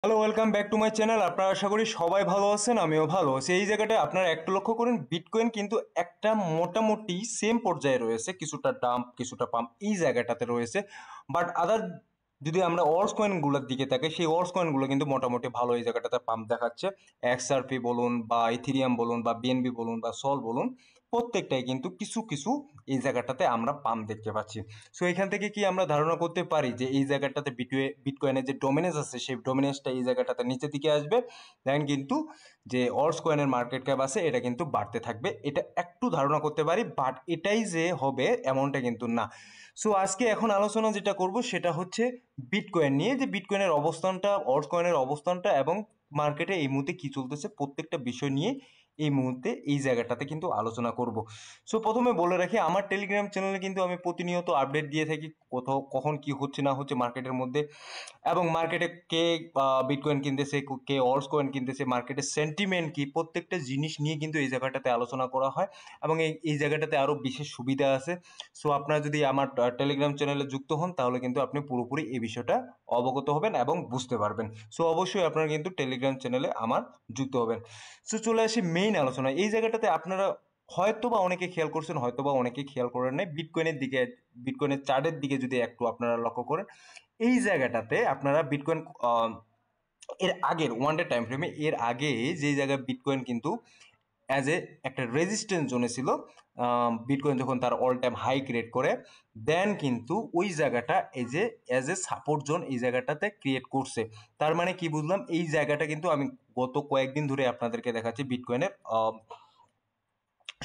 Hello, welcome back to my channel. আপনারা আশা করি সবাই ভালো আছেন, আমিও ভালো আছি। এই জায়গাটায় আপনারা একটু লক্ষ্য করেন, বিটকয়েন কিন্তু একটা মোটামুটি সেম পর্যায়ে রয়েছে, কিছুটা ডাম্প কিছুটা পাম্প এই জায়গাটাতে রয়েছে। বাট আদার যদি আমরা অর্স কয়েনগুলোর দিকে তাকাই, সেই অর্স কয়েনগুলো কিন্তু মোটামুটি ভালো এই জায়গাটাতে পাম্প দেখাচ্ছে। এক্সআরপি বলুন বা ইথিরিয়াম বলুন বা বিএনবি বলুন বা সল বলুন, প্রত্যেকটাই কিন্তু কিছু কিছু এই জায়গাটাতে আমরা পাম্প দেখতে পাচ্ছি। সো এখান থেকে কি আমরা ধারণা করতে পারি যে এই জায়গাটাতে বিটকয়েনের যে ডমিনেন্স আছে, সেই ডমিনেন্সটা এই জায়গাটাতে নিচের দিকে আসবে, দেন কিন্তু যে অর্স কয়েনের মার্কেট ক্যাপ আছে এটা কিন্তু বাড়তে থাকবে, এটা একটু ধারণা করতে পারি। বাট এটাই যে হবে এমনটা কিন্তু না। সো আজকে এখন আলোচনা যেটা করব সেটা হচ্ছে বিটকয়েন নিয়ে, যে বিটকয়েনের অবস্থানটা, অর্স কয়েনের অবস্থানটা এবং মার্কেটে এই মুহূর্তে কি চলতেছে প্রত্যেকটা বিষয় নিয়ে এই মুহূর্তে এই জায়গাটাতে কিন্তু আলোচনা করব। সো প্রথমে বলে রাখি, আমার টেলিগ্রাম চ্যানেলে কিন্তু আমি প্রতিনিয়ত আপডেট দিয়ে থাকি, কোথাও কখন কি হচ্ছে না হচ্ছে মার্কেটের মধ্যে, এবং মার্কেটে কে বিটকয়েন কিনতেছে, কে অল্স কয়েন কিনতেছে, মার্কেটের সেন্টিমেন্ট কি, প্রত্যেকটা জিনিস নিয়ে কিন্তু এই জায়গাটাতে আলোচনা করা হয়। এবং এই জায়গাটাতে আরও বিশেষ সুবিধা আছে। সো আপনারা যদি আমার টেলিগ্রাম চ্যানেলে যুক্ত হন তাহলে কিন্তু আপনি পুরোপুরি এই বিষয়টা অবগত হবেন এবং বুঝতে পারবেন। সো অবশ্যই আপনারা কিন্তু টেলিগ্রাম চ্যানেলে আমার যুক্ত হবেন। সো চলে আসি মেইন আলোচনা। এই জায়গাটাতে আপনারা হয়তো বা অনেকে খেয়াল করছেন, হয়তো বা অনেকে খেয়াল করেন নাই, বিটকয়েনের দিকে, বিটকয়েনের চার্টের দিকে যদি একটু আপনারা লক্ষ্য করেন, এই জায়গাটাতে আপনারা বিটকয়েন এর আগের ওয়ান ডে টাইম ফ্রেমে, এর আগে যে জায়গায় বিটকয়েন কিন্তু অ্যাজ এ একটা রেজিস্ট্যান্স জোনে ছিল, বিটকয়েন যখন তার অল টাইম হাই ক্রিয়েট করে, দেন কিন্তু ওই জায়গাটা এই যে অ্যাজ এ সাপোর্ট জোন এই জায়গাটাতে ক্রিয়েট করছে। তার মানে কি বুঝলাম, এই জায়গাটা কিন্তু আমি গত কয়েকদিন ধরে আপনাদেরকে দেখাচ্ছি বিটকয়েনের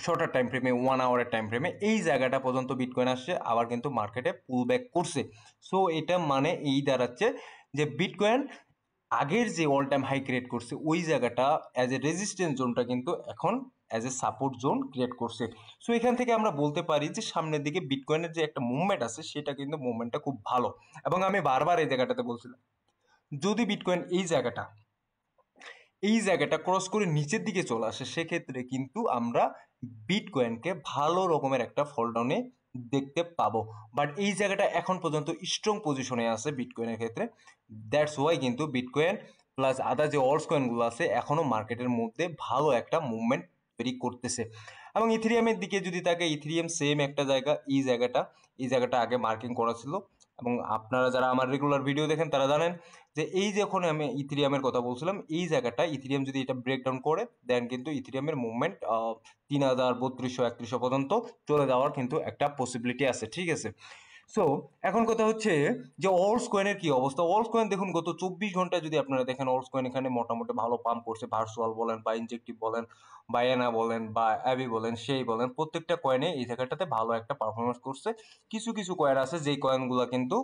শর্টার টাইম ফ্রেমে, 1 আওয়ারের টাইম ফ্রেমে এই জায়গাটা পর্যন্ত বিটকয়েন আসছে, আবার কিন্তু মার্কেটে পুল ব্যাক করছে। সো এটা মানে এই দাঁড়াচ্ছে যে বিটকয়েন আগের যে অল টাইম হাই ক্রিয়েট করছে ওই জায়গাটা অ্যাজ এ রেজিস্ট্যান্স জোনটা কিন্তু এখন as a support zone create করছে। সো এখান থেকে আমরা বলতে পারি যে সামনের দিকে বিটকয়েনের যে একটা মুভমেন্ট আছে সেটা কিন্তু মুভমেন্টটা খুব ভালো। এবং আমি বারবার এই জায়গাটাতে বলছিলাম, যদি বিটকয়েন এই জায়গাটা ক্রস করে নিচের দিকে চলে আসে, সেক্ষেত্রে কিন্তু আমরা বিটকয়েনকে ভালো রকমের একটা ফল ডাউনে দেখতে পাবো। বাট এই জায়গাটা এখন পর্যন্ত স্ট্রং পজিশনে আছে বিটকয়েনের ক্ষেত্রে। দ্যাটস ওয়াই কিন্তু বিটকয়েন প্লাস আদার যে অল্টস কয়েনগুলো আছে এখনো মার্কেটের মধ্যে ভালো একটা মুভমেন্ট তৈরি করতেছে। এবং ইথিরিয়ামের দিকে যদি থাকে, ইথিরিয়াম সেম একটা জায়গা, এই জায়গাটা আগে মার্কিং করা ছিল। এবং আপনারা যারা আমার রেগুলার ভিডিও দেখেন তারা জানেন যে এই যখন আমি ইথিরিয়ামের কথা বলছিলাম, এই জায়গাটা ইথিরিয়াম যদি এটা ব্রেকডাউন করে দেন কিন্তু ইথিরিয়ামের মুভমেন্ট 3000, 3200, 3100 পর্যন্ত চলে যাওয়ার কিন্তু একটা পসিবিলিটি আছে, ঠিক আছে। সো এখন কথা হচ্ছে যে অল্স কয়েনের কি অবস্থা। অল্স কয়েন দেখুন, গত 24 ঘন্টায় যদি আপনারা দেখেন, অল্স কয়েন এখানে মোটামুটি ভালো পাম্প করছে। ভার্চুয়াল বলেন বা ইনজেক্টিভ বলেন বা এনা বলেন বা অ্যাবি বলেন, সেই বলেন, প্রত্যেকটা কয়েনে এই জায়গাটাতে ভালো একটা পারফরমেন্স করছে। কিছু কিছু কয়েন আছে যেই কয়েনগুলো কিন্তু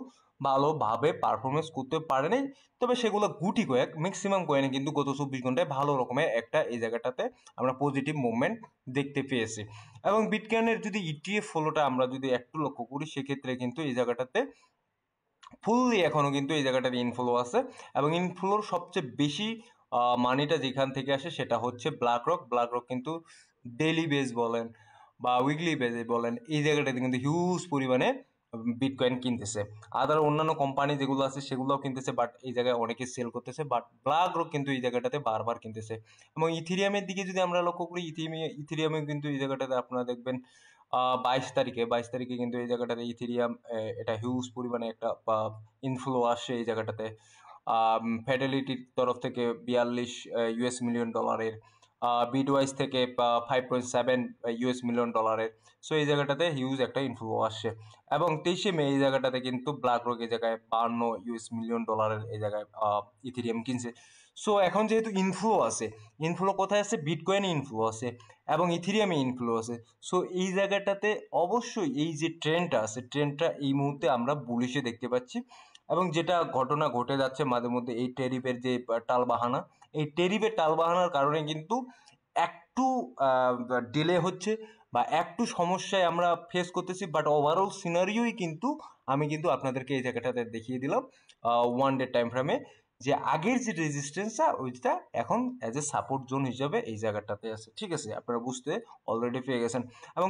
ভালোভাবে পারফরমেন্স করতে পারেনি, তবে সেগুলো গুটি কয়েক। ম্যাক্সিমাম কয়েনে কিন্তু গত 24 ঘন্টায় ভালো রকমের একটা এই জায়গাটাতে আমরা পজিটিভ মুভমেন্ট দেখতে পেয়েছি। এবং বিটকয়েনের যদি ইটিএফ ফলোটা আমরা যদি একটু লক্ষ্য করি, সেক্ষেত্রে কিন্তু এই জায়গাটাতে ফুললি এখনো কিন্তু এই জায়গাটাতে ইনফ্লো আছে। এবং ইনফ্লোর সবচেয়ে বেশি মানিটা যেখান থেকে আসে সেটা হচ্ছে ব্ল্যাক রক কিন্তু ডেইলি বেস বলেন বা উইকলি বেসে বলেন, এই জায়গাটাতে কিন্তু হিউজ পরিমাণে বিটকয়েন কিনতেছে। আদার অন্যান্য কোম্পানি যেগুলো আছে সেগুলোও কিনতেছে, বাট এই জায়গায় অনেকে সেল করতেছে, বাট ব্ল্যাক রক কিন্তু এই জায়গাটাতে বারবার কিনতেছে। এবং ইথিরিয়ামের দিকে যদি আমরা লক্ষ্য করি, ইথিরিয়ামে কিন্তু এই জায়গাটাতে আপনারা দেখবেন 22 তারিখে কিন্তু এই জায়গাটাতে ইথিরিয়াম এটা হিউজ পরিমাণে একটা ইনফ্লো আসে এই জায়গাটাতে। ফেডেলিটির তরফ থেকে 42 US মিলিয়ন ডলারের, বিটওয়াইজ থেকে 5.7 US মিলিয়ন ডলারের। সো এই জায়গাটাতে হিউজ একটা ইনফ্লো আসছে। এবং 23শে মে এই জায়গাটাতে কিন্তু ব্ল্যাক রক এই জায়গায় 52 US মিলিয়ন ডলারের এই জায়গায় ইথিরিয়াম কিনছে। সো এখন যেহেতু ইনফ্লো আছে, ইনফ্লো কোথায় আছে, বিটকয়েনে ইনফ্লো আছে এবং ইথিরিয়ামে ইনফ্লো আছে। সো এই জায়গাটাতে অবশ্যই এই যে ট্রেন্ডটা আছে, ট্রেন্ডটা এই মুহূর্তে আমরা বুলিশে দেখতে পাচ্ছি। এবং যেটা ঘটনা ঘটে যাচ্ছে মাঝে মধ্যে, এই টেরিফের যে টালবাহানা, এই টেরিফের টালবাহানার কারণে কিন্তু একটু ডিলে হচ্ছে বা একটু সমস্যায় আমরা ফেস করতেছি। বাট ওভারঅল সিনারিওই কিন্তু আমি কিন্তু আপনাদেরকে এই জায়গাটাতে দেখিয়ে দিলাম ওয়ান ডে টাইম ফ্রেমে, যে আগের যে রেজিস্ট্যান্সটা ওইটা এখন অ্যাজ এ সাপোর্ট জোন হিসাবে এই জায়গাটাতে আছে, ঠিক আছে। আপনারা বুঝতে অলরেডি পেয়ে গেছেন। এবং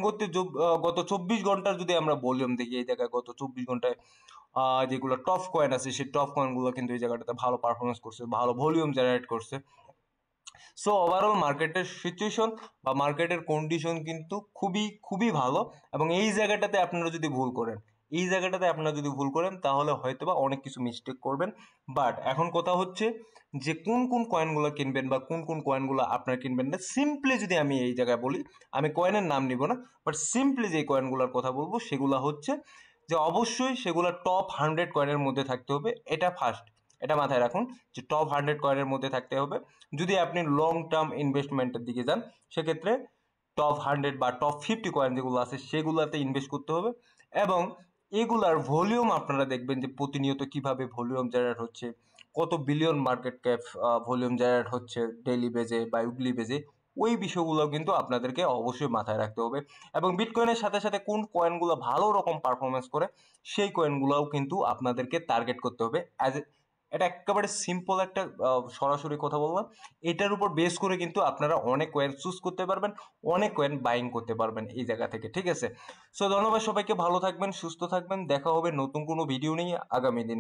গত 24 ঘন্টার যদি আমরা ভলিউম দেখি, এই জায়গায় গত 24 ঘন্টায় যেগুলো টপ কয়েন আছে সেই টপ কয়েনগুলো কিন্তু এই জায়গাটাতে ভালো পারফরমেন্স করছে, ভালো ভলিউম জেনারেট করছে। সো ওভারঅল মার্কেটের সিচুয়েশন বা মার্কেটের কন্ডিশন কিন্তু খুবই খুবই ভালো। এবং এই জায়গাটাতে আপনারা যদি ভুল করেন, এই জায়গাটাতে আপনারা যদি ভুল করেন তাহলে হয়তোবা অনেক কিছু মিস্টেক করবেন। বাট এখন কথা হচ্ছে যে কোন কোন কয়েনগুলো কিনবেন বা কোন কোন কয়েনগুলো আপনার কিনবেন না। সিম্পলি যদি আমি এই জায়গায় বলি, আমি কয়েনের নাম নিব না, বাট সিম্পলি যে কয়েনগুলোর কথা বলবো সেগুলো হচ্ছে যে অবশ্যই সেগুলো টপ 100 কয়েনের মধ্যে থাকতে হবে। এটা ফার্স্ট, এটা মাথায় রাখুন যে টপ 100 কয়েনের মধ্যে থাকতে হবে। যদি আপনি লং টার্ম ইনভেস্টমেন্টের দিকে যান সেক্ষেত্রে টপ 100 বা টপ 50 কয়েন যেগুলো আছে সেগুলোতে ইনভেস্ট করতে হবে। এবং এগুলার ভলিউম আপনারা দেখবেন যে প্রতিনিয়ত কিভাবে ভলিউম জেনারেট হচ্ছে, কত billion market cap volume generate হচ্ছে ডেইলি বেজে বা উইকলি বেজে। ওই বিষয়গুলো কিন্তু আপনাদেরকে অবশ্যই মাথায় রাখতে হবে। এবং বিটকয়েনের সাথে সাথে কোন কয়েনগুলো ভালো রকম পারফরমেন্স করে সেই কয়েনগুলোও কিন্তু আপনাদেরকে টার্গেট করতে হবে। এটা একেবারে সিম্পল একটা সরাসরি কথা বললাম। এটার উপর বেস করে কিন্তু আপনারা অনেক কয়েন চুজ করতে পারবেন, অনেক কয়েন বাইং করতে পারবেন এই জায়গা থেকে, ঠিক আছে? সো ধন্যবাদ সবাইকে, ভালো থাকবেন, সুস্থ থাকবেন, দেখা হবে নতুন কোনো ভিডিও নিয়ে আগামী দিনে।